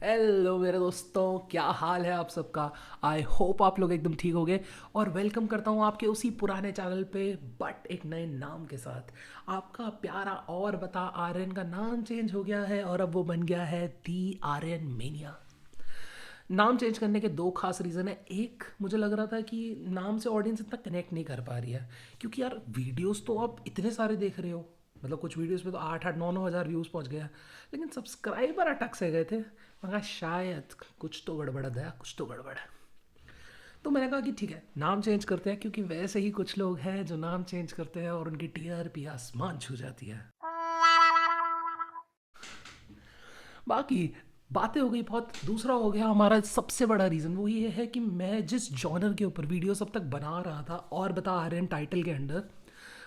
Hello मेरे दोस्तों, क्या हाल है आप सबका। आई होप आप लोग एकदम ठीक होगे और वेलकम करता हूँ आपके उसी पुराने चैनल पे बट एक नए नाम के साथ। आपका प्यारा और बता आर्यन का नाम चेंज हो गया है और अब वो बन गया है दी आर्यन मेनिया। नाम चेंज करने के दो खास रीज़न है। एक, मुझे लग रहा था कि नाम से ऑडियंस इतना कनेक्ट नहीं कर पा रही है, क्योंकि यार वीडियोस तो आप इतने सारे देख रहे हो। मतलब कुछ वीडियोस पे तो 8-8 9 9 हज़ार व्यूज़ पहुंच गया, लेकिन सब्सक्राइबर अटक से गए थे। मैं कहा शायद कुछ तो गड़बड़ है दया, कुछ तो गड़बड़ है। तो मैंने कहा कि ठीक है, नाम चेंज करते हैं, क्योंकि वैसे ही कुछ लोग हैं जो नाम चेंज करते हैं और उनकी टीआरपी आसमान छू जाती है। बाकी बातें हो गई बहुत। दूसरा हो गया हमारा सबसे बड़ा रीज़न, वो ये है कि मैं जिस जॉनर के ऊपर वीडियो सब तक बना रहा था और बता आर्यन टाइटल के अंडर,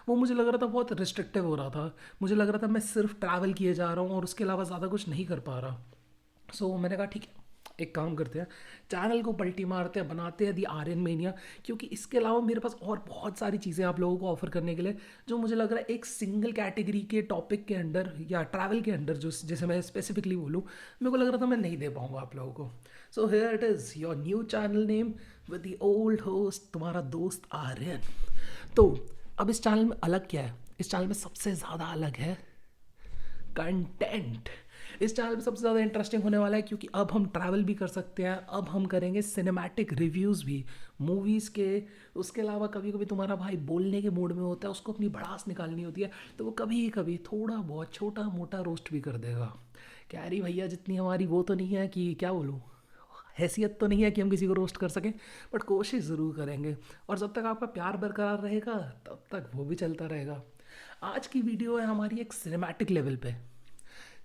वो मुझे लग रहा था बहुत रिस्ट्रिक्टिव हो रहा था। मुझे लग रहा था मैं सिर्फ ट्रैवल किए जा रहा हूँ और उसके अलावा ज़्यादा कुछ नहीं कर पा रहा। मैंने कहा ठीक है, एक काम करते हैं, चैनल को पलटी मारते हैं, बनाते हैं दी आर्यन मेनिया। क्योंकि इसके अलावा मेरे पास और बहुत सारी चीज़ें आप लोगों को ऑफर करने के लिए, जो मुझे लग रहा है एक सिंगल कैटेगरी के टॉपिक के अंडर या ट्रैवल के अंडर, जो जैसे मैं स्पेसिफिकली बोलूँ, मेरे को लग रहा था मैं नहीं दे पाऊँगा आप लोगों को। So here it is your new channel name with the old host, तुम्हारा दोस्त आर्यन। तो अब इस चैनल में अलग क्या है? इस चैनल में सबसे ज़्यादा अलग है कंटेंट। इस चैनल पे सबसे ज़्यादा इंटरेस्टिंग होने वाला है, क्योंकि अब हम ट्रैवल भी कर सकते हैं, अब हम करेंगे सिनेमैटिक रिव्यूज़ भी मूवीज़ के। उसके अलावा कभी कभी तुम्हारा भाई बोलने के मूड में होता है, उसको अपनी भड़ास निकालनी होती है, तो वो कभी कभी थोड़ा बहुत छोटा मोटा रोस्ट भी कर देगा। कह रही भैया जितनी हमारी वो तो नहीं है कि क्या बोलूँ, हैसियत तो नहीं है कि हम किसी को रोस्ट कर सकें, बट कोशिश ज़रूर करेंगे। और जब तक आपका प्यार बरकरार रहेगा तब तक वो भी चलता रहेगा। आज की वीडियो है हमारी एक सिनेमैटिक लेवल पे।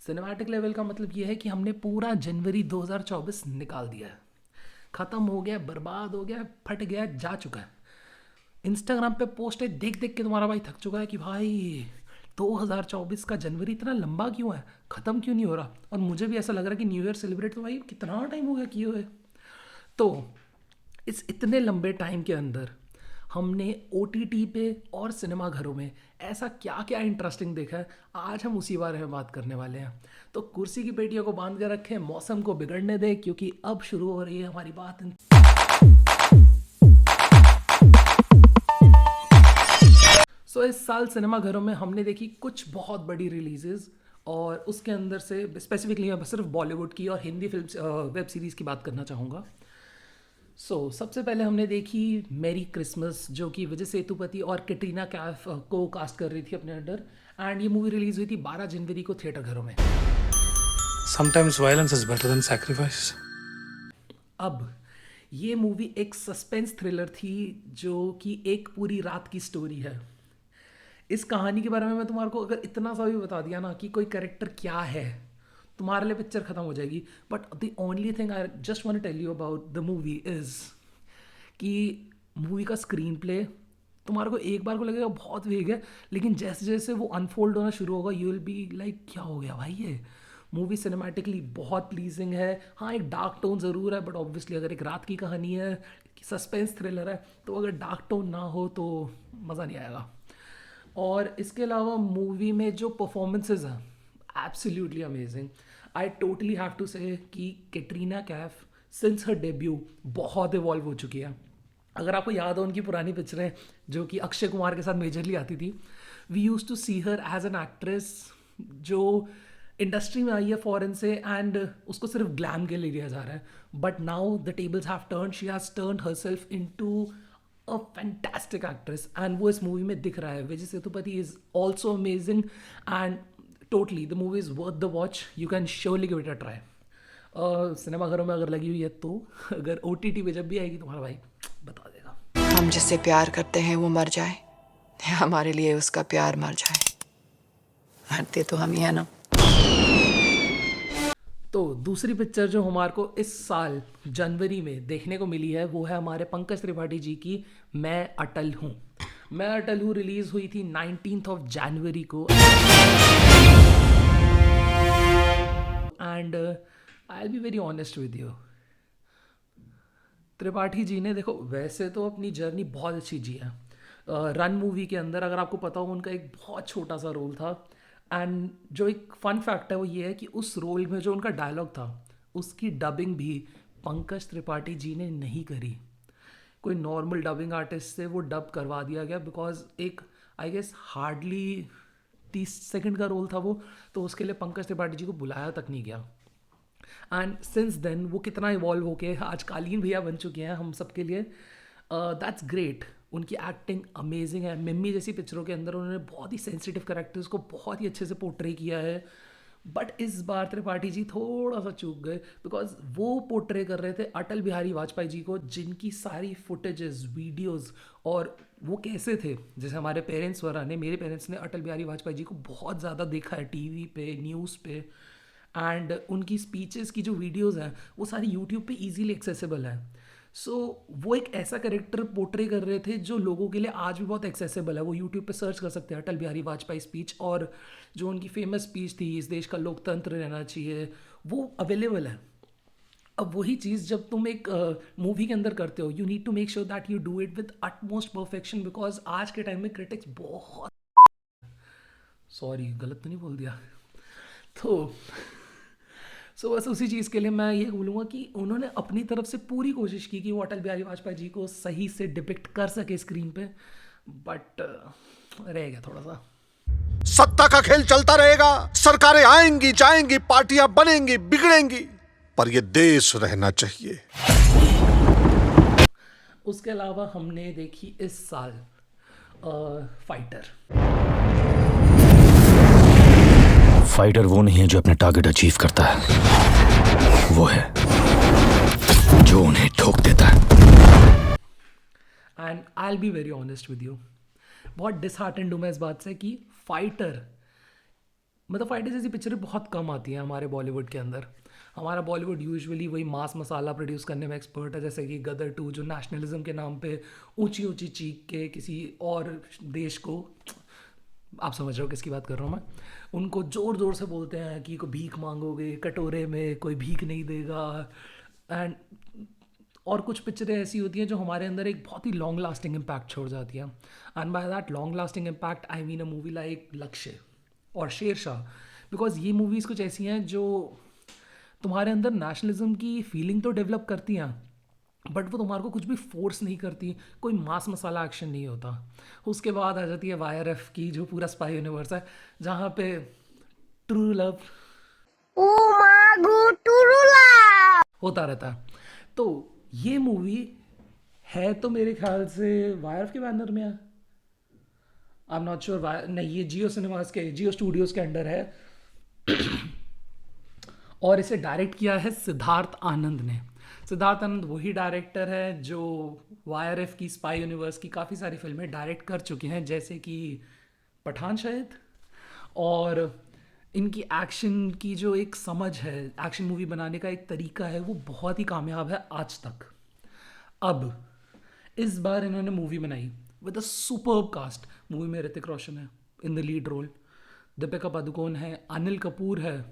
सिनेमैटिक लेवल का मतलब ये है कि हमने पूरा जनवरी 2024 निकाल दिया है, ख़त्म हो गया, बर्बाद हो गया, फट गया, जा चुका है। इंस्टाग्राम पे पोस्ट है देख देख के तुम्हारा भाई थक चुका है कि भाई 2024 का जनवरी इतना लंबा क्यों है, ख़त्म क्यों नहीं हो रहा। और मुझे भी ऐसा लग रहा है कि न्यू ईयर सेलिब्रेट तो भाई कितना टाइम हो गया किए हुए। तो इस इतने लंबे टाइम के अंदर हमने OTT पे और सिनेमा घरों में ऐसा क्या क्या इंटरेस्टिंग देखा है, आज हम उसी बारे में बात करने वाले हैं। तो कुर्सी की पेटियों को बांध के रखें, मौसम को बिगड़ने दें, क्योंकि अब शुरू हो रही है हमारी बात। इस साल सिनेमा घरों में हमने देखी कुछ बहुत बड़ी रिलीजेस, और उसके अंदर से स्पेसिफिकली मैं सिर्फ बॉलीवुड की और हिंदी फिल्म वेब सीरीज़ की बात करना चाहूँगा। सबसे पहले हमने देखी मेरी क्रिसमस, जो कि विजय सेतुपति और कैटरीना कैफ को कास्ट कर रही थी अपने अंडर। एंड ये मूवी रिलीज हुई थी 12 जनवरी को थिएटर घरों में। Sometimes violence is better than sacrifice. अब ये मूवी एक सस्पेंस थ्रिलर थी, जो कि एक पूरी रात की स्टोरी है। इस कहानी के बारे में मैं तुम्हारे को अगर इतना सा भी बता दिया ना कि कोई कैरेक्टर क्या है, तुम्हारे लिए पिक्चर खत्म हो जाएगी। But the only thing I just want to tell you about the movie is कि मूवी का स्क्रीन प्ले तुम्हारे को एक बार को लगेगा बहुत वेग है, लेकिन जैसे जैसे वो अनफोल्ड होना शुरू होगा यू विल बी लाइक क्या हो गया भाई ये। मूवी सिनेमैटिकली बहुत प्लीजिंग है। हाँ, एक डार्क टोन ज़रूर है, बट ऑब्वियसली अगर एक रात की कहानी है, सस्पेंस थ्रिलर है, तो अगर डार्क टोन ना हो तो मज़ा नहीं आएगा। और इसके अलावा मूवी में जो परफॉर्मेंसेज हैं absolutely amazing. I totally have to say कि Katrina Kaif since her debut बहुत इवॉल्व हो चुकी है। अगर आपको याद हो उनकी पुरानी पिक्चरें जो कि अक्षय कुमार के साथ मेजरली आती थी, we use to see her as an actress जो इंडस्ट्री में आई है फॉरेन से, एंड उसको सिर्फ ग्लैम के लिए लिया जा रहा है। But now the tables have turn, she has turn herself into a fantastic actress, and वो इस मूवी में दिख रहा है। Vijay Sethupathi is also amazing, and totally the movie is worth the watch, you can surely give it a try. Cinema घरों में अगर लगी हुई है तो, अगर OTT पे जब भी आएगी तुम्हारा भाई बता देगा। हम जिससे प्यार करते हैं वो मर जाए या हमारे लिए उसका प्यार मर जाए, मरते तो हम ही है ना। तो दूसरी पिक्चर जो हमारे को इस साल जनवरी में देखने को मिली है, वो है हमारे पंकज त्रिपाठी जी की मैं अटल हूँ। मैं अटल हूँ रिलीज हुई थी 19 जनवरी को, and I will be very honest with you, Tripathi ji ने देखो वैसे तो अपनी जर्नी बहुत अच्छी जी है। रन मूवी के अंदर अगर आपको पता हो, उनका एक बहुत छोटा सा रोल था, एंड जो एक फन फैक्ट है वो ये है कि उस रोल में जो उनका डायलॉग था उसकी डबिंग भी पंकज त्रिपाठी जी ने नहीं करी, कोई नॉर्मल डबिंग आर्टिस्ट से वो डब करवा दिया गया, बिकॉज एक आई गेस हार्डली 30 सेकंड का रोल था वो, तो उसके लिए पंकज त्रिपाठी जी को बुलाया तक नहीं गया। एंड सिंस देन वो कितना इवॉल्व होके आज कालीन भैया बन चुके हैं हम सबके लिए, दैट्स ग्रेट। उनकी एक्टिंग अमेजिंग है। मिम्मी जैसी पिक्चरों के अंदर उन्होंने बहुत ही सेंसिटिव कैरेक्टर्स को बहुत ही अच्छे से पोर्ट्रे किया है, बट इस बार त्रिपाठी जी थोड़ा सा चूक गए, बिकॉज वो पोर्ट्रे कर रहे थे अटल बिहारी वाजपेयी जी को, जिनकी सारी फुटेजेस, वीडियोस और वो कैसे थे, जैसे हमारे पेरेंट्स वगैरह ने, मेरे पेरेंट्स ने अटल बिहारी वाजपेयी जी को बहुत ज़्यादा देखा है टीवी पे, न्यूज़ पे, एंड उनकी स्पीचेस की जो वीडियोस हैं वो सारी यूट्यूब पे इजीली एक्सेसिबल है। सो वो एक ऐसा कैरेक्टर पोर्ट्रे कर रहे थे जो लोगों के लिए आज भी बहुत एक्सेसिबल है। वो यूट्यूब पे सर्च कर सकते हैं अटल बिहारी वाजपेयी स्पीच, और जो उनकी फेमस स्पीच थी, इस देश का लोकतंत्र रहना चाहिए, वो अवेलेबल है। अब वही चीज़ जब तुम एक मूवी के अंदर करते हो, you need to make sure that you do it with utmost perfection, because आज के टाइम में क्रिटिक्स बहुत, सॉरी गलत तो नहीं बोल दिया, तो बस उसी चीज़ के लिए मैं ये बोलूँगा कि उन्होंने अपनी तरफ से पूरी कोशिश की कि वो अटल बिहारी वाजपेयी जी को सही से डिपिक्ट कर सके स्क्रीन पे, बट रह गया थोड़ा सा। सत्ता का खेल चलता रहेगा, सरकारें आएंगी जाएंगी, पार्टियां बनेंगी बिगड़ेंगी, पर ये देश रहना चाहिए। उसके अलावा हमने देखी इस साल फाइटर। फाइटर वो नहीं है जो अपने टारगेट अचीव करता है, वो है जो उन्हें ठोक देता है। And I will be very honest with you, बहुत डिसहार्टेंड हूँ मैं इस बात से कि फाइटर, मतलब फाइटर जैसी पिक्चरें बहुत कम आती हैं हमारे बॉलीवुड के अंदर। हमारा बॉलीवुड यूजुअली वही मास मसाला प्रोड्यूस करने में एक्सपर्ट है, जैसे कि गदर 2 जो नेशनलिज्म के नाम पे ऊंची ऊंची चीख के किसी और देश को, आप समझ रहे हो किसकी बात कर रहा हूँ मैं, उनको ज़ोर ज़ोर से बोलते हैं कि को भीख मांगोगे कटोरे में, कोई भीख नहीं देगा। एंड और कुछ पिक्चरें ऐसी होती हैं जो हमारे अंदर एक बहुत ही लॉन्ग लास्टिंग इम्पैक्ट छोड़ जाती हैं। And by that long lasting impact I mean a movie like लक्ष्य और शेरशाह, बिकॉज ये मूवीज़ कुछ ऐसी हैं जो तुम्हारे अंदर नेशनलिज्म की फीलिंग तो डेवलप करती हैं, बट वो तुम्हारे को कुछ भी फोर्स नहीं करती, कोई मास मसाला एक्शन नहीं होता। उसके बाद आ जाती है YRF की जो पूरा स्पाई यूनिवर्स है, जहाँ पे ट्रू लव होता रहता है। तो ये मूवी है तो मेरे ख्याल से YRF के बैनर में है, आई एम नॉट श्योर, नहीं ये जियो सिनेमास के, जियो स्टूडियोज के अंडर है, और इसे डायरेक्ट किया है सिद्धार्थ आनंद ने। सिद्धार्थ आनंद वही डायरेक्टर है जो YRF की स्पाई यूनिवर्स की काफ़ी सारी फिल्में डायरेक्ट कर चुके हैं, जैसे कि पठान शायद, और इनकी एक्शन की जो एक समझ है, एक्शन मूवी बनाने का एक तरीका है, वो बहुत ही कामयाब है आज तक। अब इस बार इन्होंने मूवी बनाई with a superb cast. Movie में ऋतिक रोशन है in the lead role, Deepika Padukone है, अनिल कपूर है,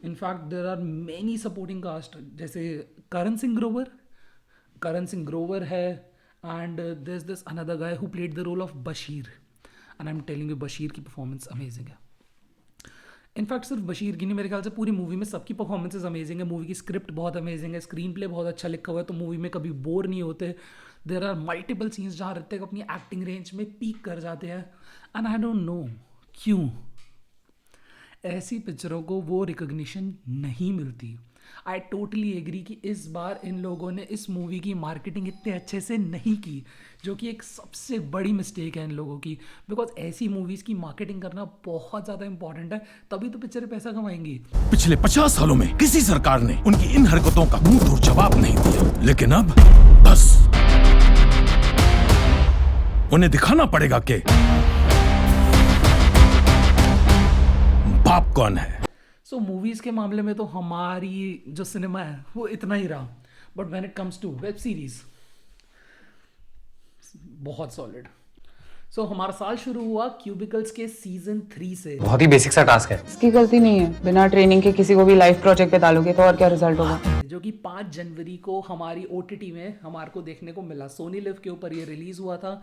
in fact there are many supporting cast, जैसे करण सिंह ग्रोवर है, and there is this another guy who played the role of Bashir, and I am telling you Bashir की performance amazing है। In fact सिर्फ बशीर की नहीं, मेरे ख्याल से पूरी मूवी में सबकी परफॉर्मेंसेज अमेजिंग है। मूवी की स्क्रिप्ट बहुत अमेजिंग है, स्क्रीन प्ले बहुत अच्छा लिखा हुआ है, तो मूवी में कभी बोर नहीं होते। देर आर मल्टीपल सीन्स जहाँ ऋतिक अपनी एक्टिंग रेंज में पीक कर जाते हैं, एंड आई डोंट नो क्यों ऐसी पिक्चरों को वो रिकग्निशन नहीं मिलती। आई टोटली एग्री कि इस बार इन लोगों ने इस मूवी की मार्केटिंग इतने अच्छे से नहीं की, जो कि एक सबसे बड़ी मिस्टेक है इन लोगों की, बिकॉज ऐसी मूवीज़ की मार्केटिंग करना बहुत ज़्यादा इंपॉर्टेंट है, तभी तो पिक्चरें पैसा कमाएंगी। पिछले 50 सालों में किसी सरकार ने उनकी इन हरकतों का मुंह तोड़ जवाब नहीं दिया, लेकिन अब बस उन्हें दिखाना पड़ेगा कि बाप कौन है। सो मूवीज़ के मामले में तो हमारी जो सिनेमा है वो इतना ही रहा, but when it comes to web series बहुत सॉलिड। सो हमारा साल शुरू हुआ क्यूबिकल्स के सीजन 3 से। बहुत ही बेसिक सा टास्क है, इसकी गलती नहीं है, बिना ट्रेनिंग के किसी को भी लाइव प्रोजेक्ट पे डालोगे तो और क्या रिजल्ट होगा। जो कि 5 जनवरी को हमारी OTT में हमारे को देखने को मिला, सोनी लिव के ऊपर ये रिलीज़ हुआ था।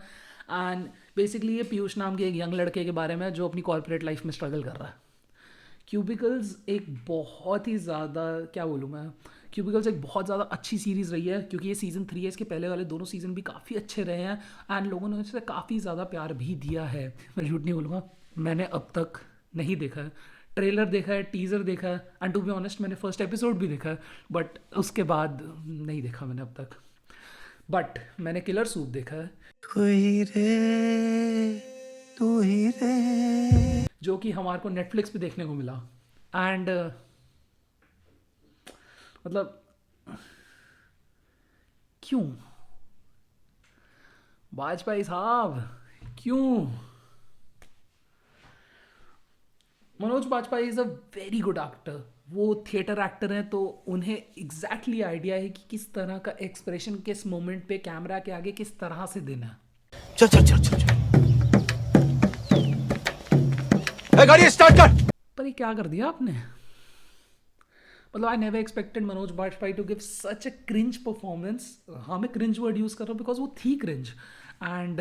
एंड बेसिकली ये पीयूष नाम के एक यंग लड़के के बारे में जो अपनी कॉर्पोरेट लाइफ में स्ट्रगल कर रहा है। क्यूबिकल्स एक बहुत ही ज़्यादा, क्या बोलूँ मैं, क्यूबिकल्स एक बहुत ज़्यादा अच्छी सीरीज़ रही है, क्योंकि ये सीज़न 3 है, इसके पहले वाले दोनों सीज़न भी काफ़ी अच्छे रहे हैं एंड लोगों ने इसे काफ़ी ज़्यादा प्यार भी दिया है। मैं झूठ नहीं बोलूँगा, मैंने अब तक नहीं देखा है। ट्रेलर देखा है, टीज़र देखा है एंड टू बी ऑनेस्ट मैंने फर्स्ट एपिसोड भी देखा है, बट उसके बाद नहीं देखा मैंने अब तक। बट मैंने किलर सूप देखा है, जो कि हमारे को नेटफ्लिक्स पे देखने को मिला एंड मतलब क्यों वाजपेयी साहब, क्यों? Manoj Bajpayee is a very good actor. वो थिएटर एक्टर हैं तो उन्हें एग्जैक्टली आइडिया है कि किस तरह का एक्सप्रेशन किस मोमेंट पे कैमरा के आगे किस तरह से देना है। चल चल चल चल चल गाड़ी स्टार्ट कर। पर ये क्या कर दिया आपने? मतलब I never expected Manoj Bajpayee to give such a cringe performance. हाँ, मैं क्रिंज वर्ड यूज़ कर रहा हूँ बिकॉज वो थी क्रिंज एंड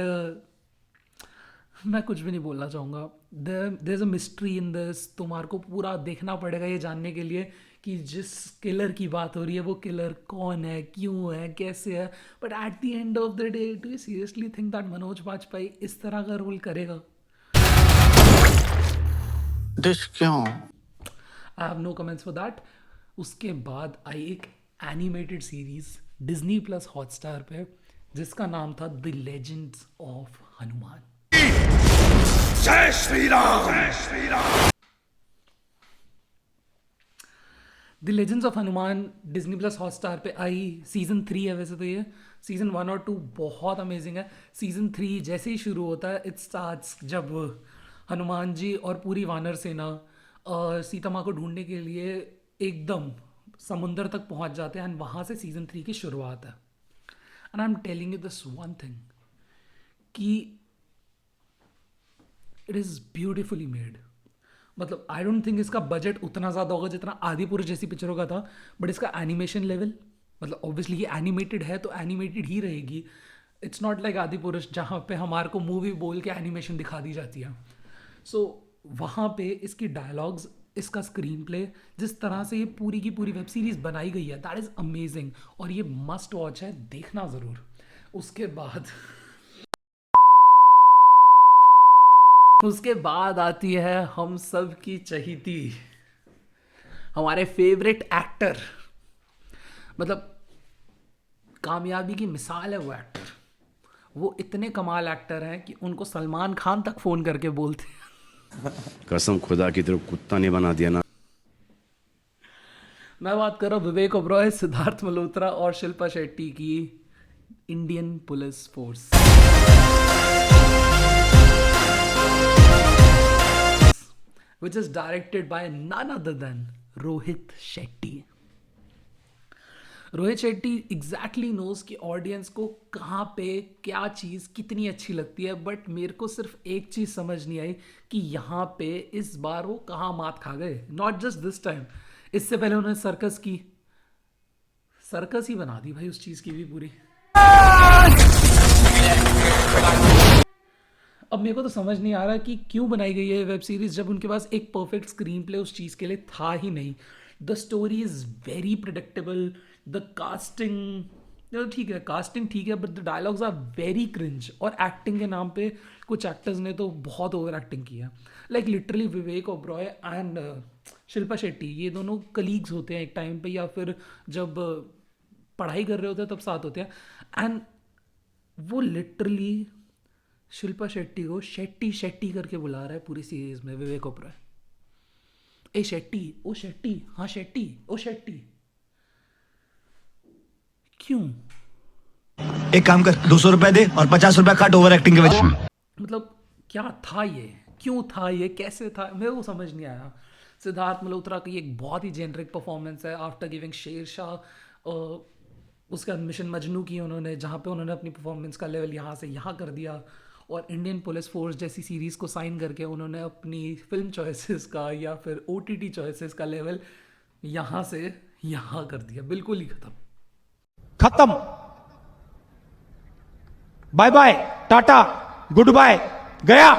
मैं कुछ भी नहीं बोलना चाहूँगा। There is a mystery in this. तुम्हारे को पूरा देखना पड़ेगा ये जानने के लिए कि जिस किलर की बात हो रही है वो किलर कौन है, क्यों है, कैसे है। But at the end of the day do you seriously think that Manoj Bajpayee इस तरह का रोल करेगा? डिश क्यों? I have no comments for that. उसके बाद आई एक animated series Disney plus Hotstar पे जिसका नाम था द लेजेंड्स ऑफ हनुमान। जय श्री राम, जय Shri Ram. The legends of Hanuman Disney plus Hotstar पे आई। सीज़न 3 है वैसे तो ये। सीज़न 1 और 2 बहुत अमेजिंग है। सीज़न 3 जैसे ही शुरू होता है इट स्टार्ट्स जब हनुमान जी और पूरी वानर सेना सीता माँ को ढूंढने के लिए एकदम समुंदर तक पहुँच जाते हैं एंड वहाँ से सीज़न 3 की शुरुआत है। And I am telling you this one thing कि इट इज़ ब्यूटिफुली मेड। मतलब आई डोंट थिंक इसका बजट उतना ज़्यादा होगा जितना आदिपुरुष जैसी पिक्चरों का था, बट इसका एनिमेशन लेवल, मतलब ऑब्वियसली ये एनिमेटेड है तो एनिमेटेड ही रहेगी। इट्स नॉट लाइक आदिपुरुष जहाँ पे हमारे को मूवी बोल के एनिमेशन दिखा दी जाती है। सो वहाँ पे इसकी डायलॉग्स, इसका स्क्रीन प्ले, जिस तरह से ये पूरी की पूरी वेब सीरीज़ बनाई गई है, दैट इज़ अमेजिंग और ये मस्ट वॉच है, देखना ज़रूर। उसके बाद आती है हम सब की चहीती, हमारे फेवरेट एक्टर, मतलब कामयाबी की मिसाल है वो एक्टर। वो इतने कमाल एक्टर हैं कि उनको सलमान खान तक फ़ोन करके बोलते हैं। कसम खुदा की तरफ कुत्ता नहीं बना दिया ना। मैं बात कर रहा हूँ विवेक ओबरॉय, सिद्धार्थ मल्होत्रा और शिल्पा शेट्टी की Indian police force, which is directed by none other than Rohit Shetty. Rohit Shetty exactly knows कि ऑडियंस को कहाँ पे क्या चीज़ कितनी अच्छी लगती है, बट मेरे को सिर्फ एक चीज़ समझ नहीं आई कि यहाँ पे इस बार वो कहाँ मात खा गए। नॉट जस्ट दिस टाइम, इससे पहले उन्होंने सर्कस की, सर्कस ही बना दी भाई उस चीज़ की भी पूरी। अब मेरे को तो समझ नहीं आ रहा कि क्यों बनाई गई है वेब सीरीज़ जब उनके पास एक परफेक्ट स्क्रीन प्ले उस चीज़ के लिए था ही नहीं। The story is very predictable, the casting, चलो ठीक है कास्टिंग ठीक है, but the dialogues are very cringe. और एक्टिंग के नाम पे कुछ एक्टर्स ने तो बहुत ओवर एक्टिंग किया। Like literally Vivek Oberoi and Shilpa Shetty, ये दोनों कलीग्स होते हैं एक टाइम पे, या फिर जब पढ़ाई कर रहे होते हैं तब साथ होते हैं। एंड वो लिटरली शिल्पा शेट्टी को शेट्टी शेट्टी करके बुला रहा है पूरी सीरीज में विवेक ओबरॉय। ए शेट्टी, ओ शेट्टी, हाँ शेट्टी, ओ शेट्टी। क्यों? एक काम कर, 200 रुपए दे और 50 रुपए काट ओवर एक्टिंग के वजह। मतलब क्या था ये, क्यों था ये, कैसे था, मेरे को समझ नहीं आया। सिद्धार्थ मल्होत्रा की एक बहुत ही जेनरिक परफॉर्मेंस है आफ्टर गिविंग शेरशाह। उसके बाद मिशन मजनू की उन्होंने, जहाँ पे उन्होंने अपनी परफॉर्मेंस का लेवल यहाँ से यहाँ कर दिया। और इंडियन पुलिस फोर्स जैसी सीरीज़ को साइन करके उन्होंने अपनी फिल्म चॉइसेस का या फिर OTT चॉइसेस का लेवल यहाँ से यहाँ कर दिया, बिल्कुल ही ख़त्म। खत्म, bye bye, tata, goodbye, गया।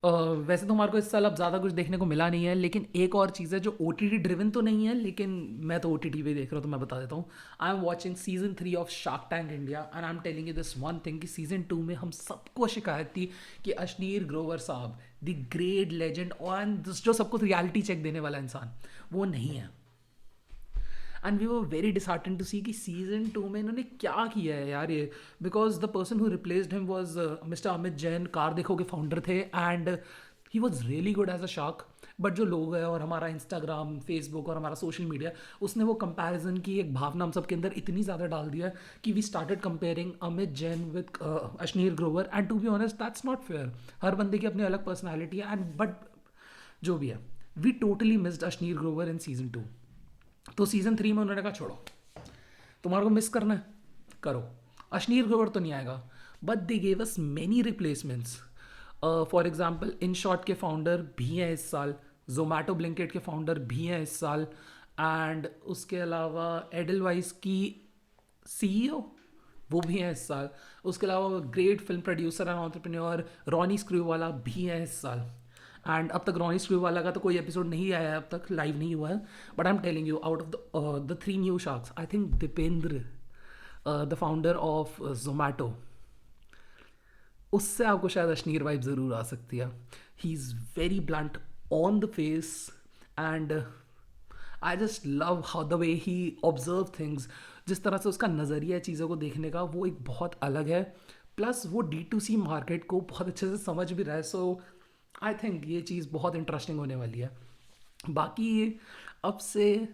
वैसे तो हमारे को इस साल अब ज़्यादा कुछ देखने को मिला नहीं है, लेकिन एक और चीज़ है जो ओ टी टी ड्रिवन तो नहीं है, लेकिन मैं तो ओ टी टी पे देख रहा हूँ तो मैं बता देता हूँ। I am watching season 3 of shark tank India and I am telling you this one thing कि सीजन 2 में हम सबको शिकायत थी कि अश्नीर ग्रोवर साहब द ग्रेट लेजेंड और जो सबको रियलिटी चेक देने वाला इंसान वो नहीं है। And we were very disheartened to see कि सीजन 2 में इन्होंने क्या किया है यार ये, because the person who replaced him was mister Amit Jain, CarDekho के फाउंडर थे, and he was really good as a shark. But जो लोग हैं और हमारा इंस्टाग्राम, फेसबुक और हमारा सोशल मीडिया, उसने वो कंपैरिजन की एक भावना हम सबके अंदर इतनी ज़्यादा डाल दिया कि we started comparing Amit Jain with Ashneer Grover, and to be honest that's not fair. हर बंदे की अपनी अलग पर्सनैलिटी है, एंड बट जो भी है, we totally missed Ashneer Grover in season 2। तो सीजन 3 में उन्होंने कहा छोड़ो, तुम्हारे को मिस करना है करो, अश्नीर ग्रोवर तो नहीं आएगा, but they gave us many replacements. For example in short के फाउंडर भी हैं इस साल, जोमेटो ब्लिंकिट के फाउंडर भी हैं इस साल, एंड उसके अलावा एडलवाइस की CEO वो भी हैं इस साल। उसके अलावा great film producer and entrepreneur Ronnie Screwvala भी हैं इस साल। एंड अब तक रॉनी स्क्रूवाला का तो कोई एपिसोड नहीं आया है, अब तक लाइव नहीं हुआ है, but I am telling you out of the 3 new sharks, I think Deepinder the founder of Zomato, उससे आपको शायद अश्नीर वाइब ज़रूर आ सकती है। He is very blunt on the face and I just love how the way he observe things, जिस तरह से उसका नज़रिया है चीज़ों को देखने का वो एक बहुत अलग है। प्लस वो D2C मार्केट को बहुत अच्छे से समझ भी रहा है, सो आई थिंक ये चीज़ बहुत इंटरेस्टिंग होने वाली है। बाकी अब से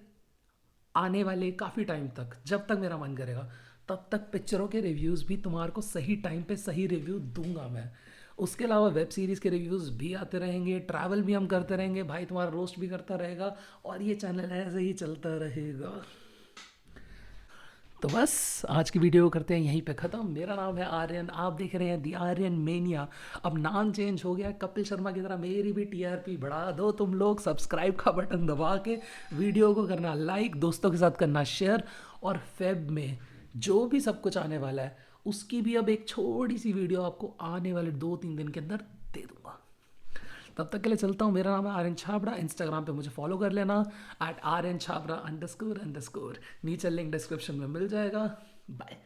आने वाले काफ़ी टाइम तक, जब तक मेरा मन करेगा तब तक पिक्चरों के रिव्यूज़ भी तुम्हारे को सही टाइम पे सही रिव्यू दूंगा मैं। उसके अलावा वेब सीरीज़ के रिव्यूज़ भी आते रहेंगे, ट्रैवल भी हम करते रहेंगे, भाई तुम्हारा रोस्ट भी करता रहेगा, और ये चैनल ऐसे ही चलता रहेगा। तो बस आज की वीडियो करते हैं यहीं पे ख़त्म। मेरा नाम है आर्यन, आप देख रहे हैं दी आर्यन मेनिया। अब नाम चेंज हो गया है, कपिल शर्मा की तरह मेरी भी TRP बढ़ा दो तुम लोग, सब्सक्राइब का बटन दबा के, वीडियो को करना लाइक, दोस्तों के साथ करना शेयर, और फेब में जो भी सब कुछ आने वाला है उसकी भी अब एक छोटी सी वीडियो आपको आने वाले 2-3 दिन के अंदर दे दूँगा। तब तक के लिए चलता हूँ। मेरा नाम है आर्यन छाबड़ा, इंस्टाग्राम पे मुझे फॉलो कर लेना @AryanChabra__, नीचे लिंक डिस्क्रिप्शन में मिल जाएगा। बाय।